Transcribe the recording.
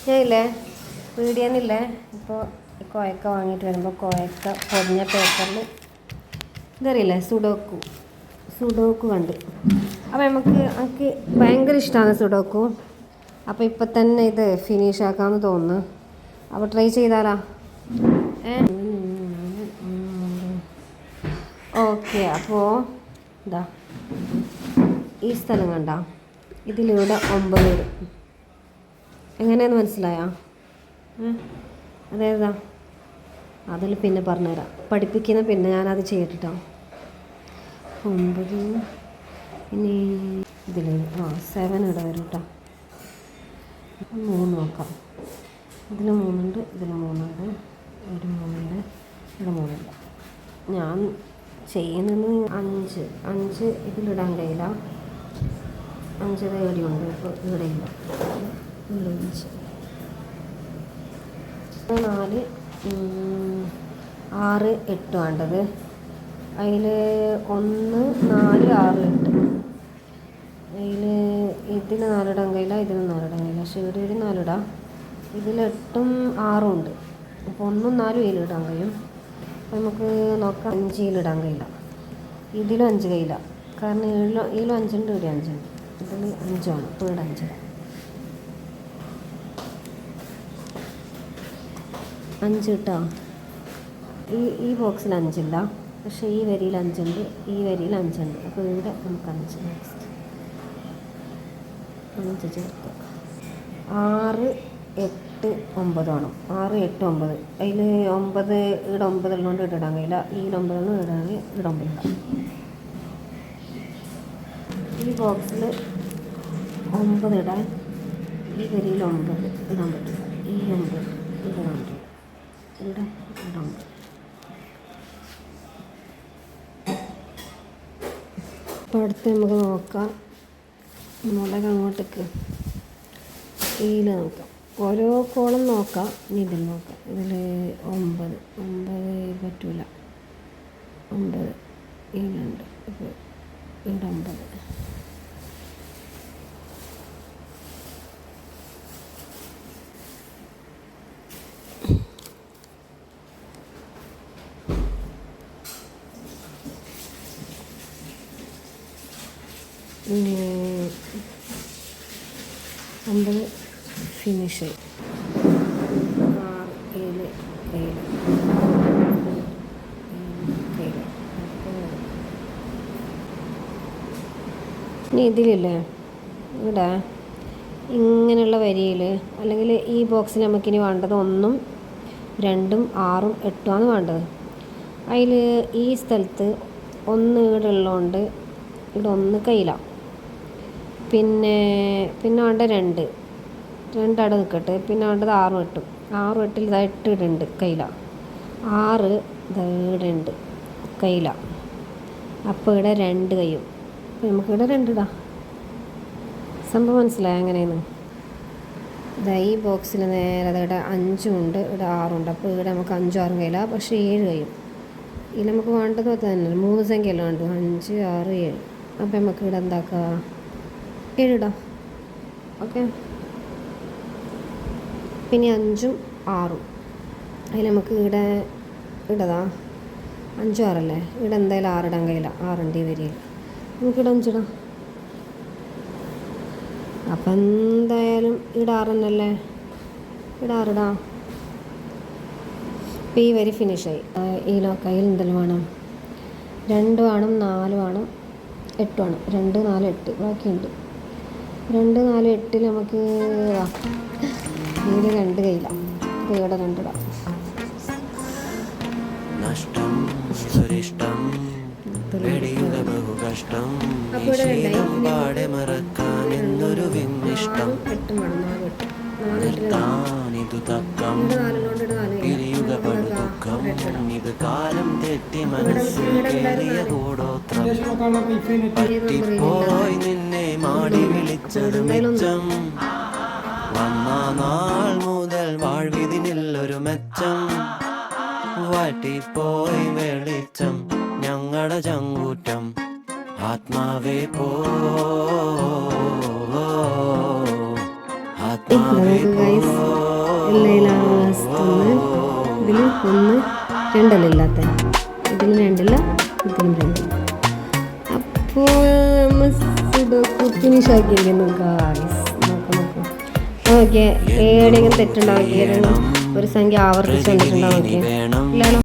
ഞാനില്ലേ പീടിയെന്നില്ലേ ഇപ്പോൾ കോയക്ക വാങ്ങിയിട്ട് വരുമ്പോൾ കോയക്ക പൊതിഞ്ഞ പേപ്പറിൽ ഇതറിയില്ലേ സുഡോക്കു കണ്ട്. അപ്പോൾ എനിക്ക് ഭയങ്കര ഇഷ്ടമാണ് സുഡോക്കു. അപ്പോൾ ഇപ്പം തന്നെ ഇത് ഫിനിഷ് ആക്കാമെന്ന് തോന്നുന്നു. അപ്പോൾ ട്രൈ ചെയ്താലാ? ഓക്കെ. അപ്പോൾ ഇതാ ഈ സ്ഥലം കണ്ട, ഇതിലൂടെ 9 വരും. എങ്ങനെയാന്ന് മനസ്സിലായോ? അതേതാ അതിൽ പിന്നെ പറഞ്ഞുതരാം. പഠിപ്പിക്കുന്ന പിന്നെ ഞാനത് ചെയ്തിട്ടോ. 9 ഇനി ഇതിൽ 7 ഇവിടെ വരും കേട്ടോ. 3 നോക്കാം. ഇതിൽ 3 ഉണ്ട്, ഇതിൽ 3 ഉണ്ട്, ഇവിടെ 3 ഉണ്ട്, ഇവിടെ 3 ഉണ്ട്. ഞാൻ ചെയ്യുന്നത് 5 ഇതിലിടാൻ കഴിയില്ല. 5 എവിടെയുണ്ട്, ഇപ്പോൾ ഇവിടെ ഇല്ല. ഇവിടെ 5 4 6 8 വേണ്ടത്. അതിൽ 1 4 6 8. അതിൽ ഇതിന് 4 ഇടാൻ കഴിയില്ല, ഇതിന് 4 ഇടാൻ കഴിയില്ല. പക്ഷേ ഇവിടെ 4 ഇടാം. ഇതിൽ 8ഉം 6ഉം ഉണ്ട്. അപ്പോൾ 1ഉം 4ഉം ഇതിലിടാൻ കഴിയും. അപ്പോൾ നമുക്ക് നോക്കാം. 5 ഇതിലിടാൻ കഴിയില്ല, ഇതിലും 5 കഴിയില്ല. കാരണം ഇതിലും 5 ഉണ്ട്, ഇവിടെ 5 ഉണ്ട്. ഇതിൽ 5 ആണ്. ഇപ്പോൾ ഇവിടെ 5 ഇടാം. 5 കിട്ടോ? ഈ ബോക്സിൽ 5 ഇല്ല, പക്ഷേ ഈ വരിയിൽ 5 ഉണ്ട്, ഈ വരിയിൽ 5 ഉണ്ട്. അപ്പോൾ ഇവിടെ നമുക്ക് 5 നെക്സ്റ്റ് 5 ചേർക്കുക. 6 8 9 വേണം. 6 8 9. അതിൽ 9 ഇവിടെ 9 ഉള്ളതുകൊണ്ട് ഇവിടെ ഇടാൻ കഴിയില്ല. ഈ 9 ഇടാണെങ്കിൽ ഇവിടെ 9 ഇടാം. ഈ ബോക്സിൽ 9 ഇടാൻ ഈ വരിയിൽ 9 ഇടാൻ പറ്റില്ല. ഈ 9 ഇടാൻ പറ്റില്ല. ഇവിടെ ഇടാൻ പറ്റും. അപ്പോൾ അടുത്ത് നമുക്ക് നോക്കാം. മുളക് അങ്ങോട്ടേക്ക് ഇതിൽ നോക്കാം. ഓരോ കോളം നോക്കാം. ഇനി ഇതിൽ നോക്കാം. ഇതിൽ 9 പറ്റൂല. 9 ഇതിലുണ്ട്. ഇപ്പോൾ ഇവിടെ 9. പിന്നെ 9 ഫിനിഷ്. 6 7 7 ഇനി ഇതിലില്ലേ ഇവിടെ ഇങ്ങനെയുള്ള വരിയിൽ, അല്ലെങ്കിൽ ഈ ബോക്സിൽ നമുക്കിനി വേണ്ടത് 1ഉം 2ഉം 6ഉം 8ഉം ആണ് വേണ്ടത്. അതിൽ ഈ സ്ഥലത്ത് 1 ഇവിടെ ഉള്ളതുകൊണ്ട് ഇവിടെ 1 കയ്യിലാണ്. പിന്നെ വേണ്ട 2 അവിടെ നിൽക്കട്ടെ. പിന്നെ വേണ്ടത് 6ഉം 8ഉം. 6ഉം 8ൽ ഇതാ 8 ഇടുന്നുണ്ട്, കയ്യിലാണ്. 6 ഇവിടെ ഉണ്ട്, കയ്യിലാണ്. അപ്പോൾ ഇവിടെ 2 കയ്യും. അപ്പോൾ നമുക്കിവിടെ 2 ഇടാം. സംഭവം മനസ്സിലായോ എങ്ങനെയെന്ന്? ഇതാ ഈ ബോക്സിൽ നേരെ ഇവിടെ 5ഉം ഉണ്ട്, ഇവിടെ 6ഉം ഉണ്ട്. അപ്പോൾ ഇവിടെ നമുക്ക് 5ഉം 6ഉം കയ്യില്ല, പക്ഷേ 7 കയ്യും. ഇതിൽ നമുക്ക് വേണ്ടത് തന്നെ 3 സംഖ്യയല്ല വേണ്ടു. 5 6 7. അപ്പോൾ നമുക്ക് ഇവിടെ എന്താക്കുക? 7 ഇടാം. ഓക്കെ. പിന്നെ 5ഉം 6ഉം അതിൽ നമുക്ക് ഇവിടെ ഇടതാ 5ഉം 6 ഇവിടെ എന്തായാലും 6 ഇടാൻ കഴിയില്ല. 6 ഉണ്ട് ഈ വരിയിൽ. നമുക്കിവിടെ 5 ഇടാം. അപ്പം എന്തായാലും ഇവിടെ 6 തന്നെയല്ലേ, ഇവിടെ 6 ഇടാം. ഇപ്പം ഈ വരി ഫിനിഷായി. ഇതിലോ കയ്യിൽ എന്തെങ്കിലും വേണം? 2 വേണം, 4 വേണം, 8 വേണം. 2 4 8 ബാക്കിയുണ്ട്. 2 4 8ൽ നമുക്ക് ഇതിൽ 2 കയ്യിലാണ്. അപ്പോൾ ഇവിടെ 2 ഇടാം. നഷ്ടം സുരിഷ്ടം വെടിയുക ബഹുകഷ്ടം പാടെ മറക്കാൻ എന്നൊരു വിമ്മിഷ്ടം നിർത്താനിതു തക്കം പിരിയുക പടുദുഃഖം ഇത് കാലം തെറ്റി മനസ്സിൽ കേറിയ കൂടോത്രം പറ്റിപ്പോയി നിന്നെ മാടി വിളിച്ചത് മിച്ചം വന്ന നാൾ മുതൽ വാഴ്വിതിനില്ലൊരു മെച്ചം വാറ്റിപ്പോയി വെളിച്ചം ഞങ്ങളുടെ ചങ്കൂറ്റം ആത്മാവേ പോ ആത്മാവേ പോ. എല്ലാം ലാസ്റ്റ് ഒന്ന് ഇതിൽ ഒന്ന് രണ്ടല്ല ഇല്ലാത്ത ഇതിലും രണ്ടില്ല ഇതിലും രണ്ടില്ല. അപ്പോൾ നമ്മൾ ഫിനിഷ് ആക്കിയിരിക്കുന്നു ഗായ്സ്. നോക്കാം ഓക്കെ. എവിടെയെങ്കിലും തെറ്റുണ്ടാക്കിയിരുന്നു ഒരു സംഖ്യ ആവർത്തിച്ച് വന്നിട്ടുണ്ടാവും. ഓക്കെ ഇല്ലല്ലോ.